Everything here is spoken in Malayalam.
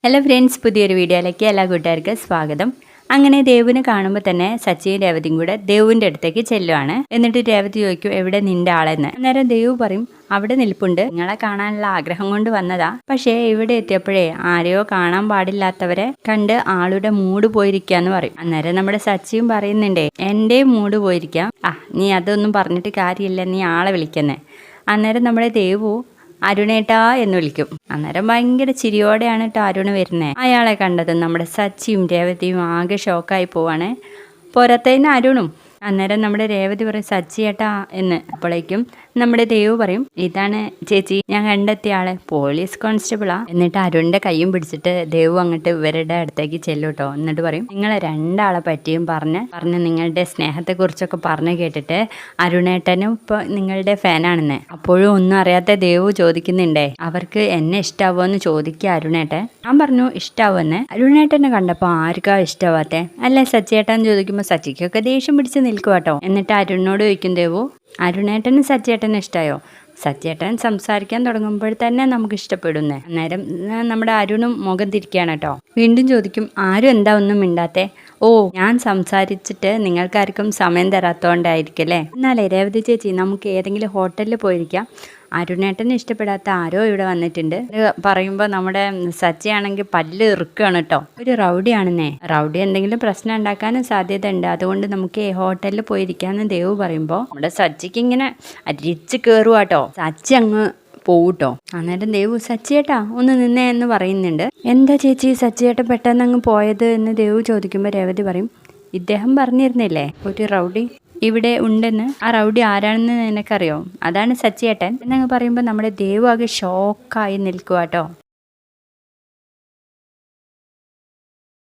ഹലോ ഫ്രണ്ട്സ്, പുതിയൊരു വീഡിയോയിലേക്ക് എല്ലാ കൂട്ടുകാർക്കും സ്വാഗതം. അങ്ങനെ ദേവുവിനെ കാണുമ്പോൾ തന്നെ സച്ചിയും രേവതിയും കൂടെ ദേവുവിൻ്റെ അടുത്തേക്ക് ചെല്ലുവാണ്. എന്നിട്ട് രേവതി ചോദിക്കും, എവിടെ നിന്റെ ആളെന്ന്. അന്നേരം ദേവു പറയും, അവിടെ നിൽപ്പുണ്ട്, നിങ്ങളെ കാണാനുള്ള ആഗ്രഹം കൊണ്ട് വന്നതാ. പക്ഷേ ഇവിടെ എത്തിയപ്പോഴേ ആരെയോ കാണാൻ പാടില്ലാത്തവരെ കണ്ട് ആളുടെ മൂഡ് പോയിരിക്കാന്ന് പറയും. അന്നേരം നമ്മുടെ സച്ചിയും പറയുന്നുണ്ടേ, എൻ്റെ മൂഡ് പോയിരിക്കാം. നീ അതൊന്നും പറഞ്ഞിട്ട് കാര്യമില്ല, നീ ആളെ വിളിക്കുന്നേ. അന്നേരം നമ്മുടെ ദേവു അരുണേട്ടാ എന്ന് വിളിക്കും. അന്നേരം ഭയങ്കര ചിരിയോടെയാണ് കേട്ടോ അരുണ് വരുന്നത്. അയാളെ കണ്ടത് നമ്മുടെ സച്ചിയും രേവതിയും ആകെ ഷോക്കായി പോവാണ്. പോരാത്തതിന് അരുണും. അന്നേരം നമ്മുടെ രേവതി പറയും, സച്ചിയേട്ടാ എന്ന്. അപ്പോഴേക്കും നമ്മുടെ ദേവ് പറയും, ഇതാണ് ചേച്ചി ഞാൻ കണ്ടെത്തിയ ആള്, പോലീസ് കോൺസ്റ്റബിളാ. എന്നിട്ട് അരുണിന്റെ കൈയും പിടിച്ചിട്ട് ദേവ് അങ്ങോട്ട് ഇവരുടെ അടുത്തേക്ക് ചെല്ലൂട്ടോ. എന്നിട്ട് പറയും, നിങ്ങളെ രണ്ടാളെ പറ്റിയും പറഞ്ഞ് നിങ്ങളുടെ സ്നേഹത്തെക്കുറിച്ചൊക്കെ പറഞ്ഞു കേട്ടിട്ട് അരുണേട്ടനും ഇപ്പൊ നിങ്ങളുടെ ഫാനാണെന്ന്. അപ്പോഴും ഒന്നും അറിയാത്ത ദേവ് ചോദിക്കുന്നുണ്ടേ, അവർക്ക് എന്നെ ഇഷ്ടാവോ എന്ന് ചോദിക്കുക അരുണേട്ടൻ. ഞാൻ പറഞ്ഞു ഇഷ്ടാവോന്ന്. അരുണേട്ടനെ കണ്ടപ്പോ ആർക്കാ ഇഷ്ടാവാത്തെ അല്ലേ സച്ചിയേട്ടൻ ചോദിക്കുമ്പോ സച്ചിക്കൊക്കെ ദേഷ്യം പിടിച്ച് നിൽക്കുവാട്ടോ. എന്നിട്ട് അരുണിനോട് ചോദിക്കും ദേവു, അരുണേട്ടനും സച്ചിയേട്ടനും ഇഷ്ടമായോ? സച്ചിയേട്ടൻ സംസാരിക്കാൻ തുടങ്ങുമ്പോൾ തന്നെ നമുക്ക് ഇഷ്ടപ്പെടുന്നേ. അന്നേരം നമ്മുടെ അരുണും മുഖം തിരിക്കുകയാണ് കേട്ടോ. വീണ്ടും ചോദിക്കും, ആരും എന്താ ഒന്നും മിണ്ടാത്തെ? ഓ, ഞാൻ സംസാരിച്ചിട്ട് നിങ്ങൾക്കാർക്കും സമയം തരാത്തോണ്ടായിരിക്കല്ലേ. എന്നാലേ രേവതി ചേച്ചി, നമുക്ക് ഏതെങ്കിലും ഹോട്ടലിൽ പോയിരിക്കാം. അരുണേട്ടന് ഇഷ്ടപ്പെടാത്ത ആരോ ഇവിടെ വന്നിട്ടുണ്ട് പറയുമ്പോൾ നമ്മുടെ സച്ചിയാണെങ്കിൽ പല്ല് ഇറുക്കുകയാണ് കേട്ടോ. ഒരു റൗഡിയാണെന്നേ. റൗഡി എന്തെങ്കിലും പ്രശ്നം ഉണ്ടാക്കാനും സാധ്യത ഉണ്ട്. അതുകൊണ്ട് നമുക്ക് ഹോട്ടലിൽ പോയിരിക്കാന്ന് ദേവ് പറയുമ്പോൾ നമ്മുടെ സച്ചിക്ക് ഇങ്ങനെ അരിച്ച് കയറുവാട്ടോ. സച്ചി അങ്ങ് പോവൂട്ടോ. അന്നേരം ദേവു, സച്ചിയേട്ടാ ഒന്ന് നിന്നേ എന്ന് പറയുന്നുണ്ട്. എന്താ ചേച്ചി സച്ചിയേട്ടൻ പെട്ടെന്ന് അങ്ങ് പോയത് എന്ന് ദേവു ചോദിക്കുമ്പോൾ രേവതി പറയും, ഇദ്ദേഹം പറഞ്ഞിരുന്നില്ലേ ഒരു റൗഡി ഇവിടെ ഉണ്ടെന്ന്. ആ റൗഡി ആരാണെന്ന് നിനക്കറിയോ? അതാണ് സച്ചിയേട്ടൻ എന്നങ്ങ് പറയുമ്പോൾ നമ്മുടെ ദേവു ആകെ ഷോക്കായി നിൽക്കുക കേട്ടോ.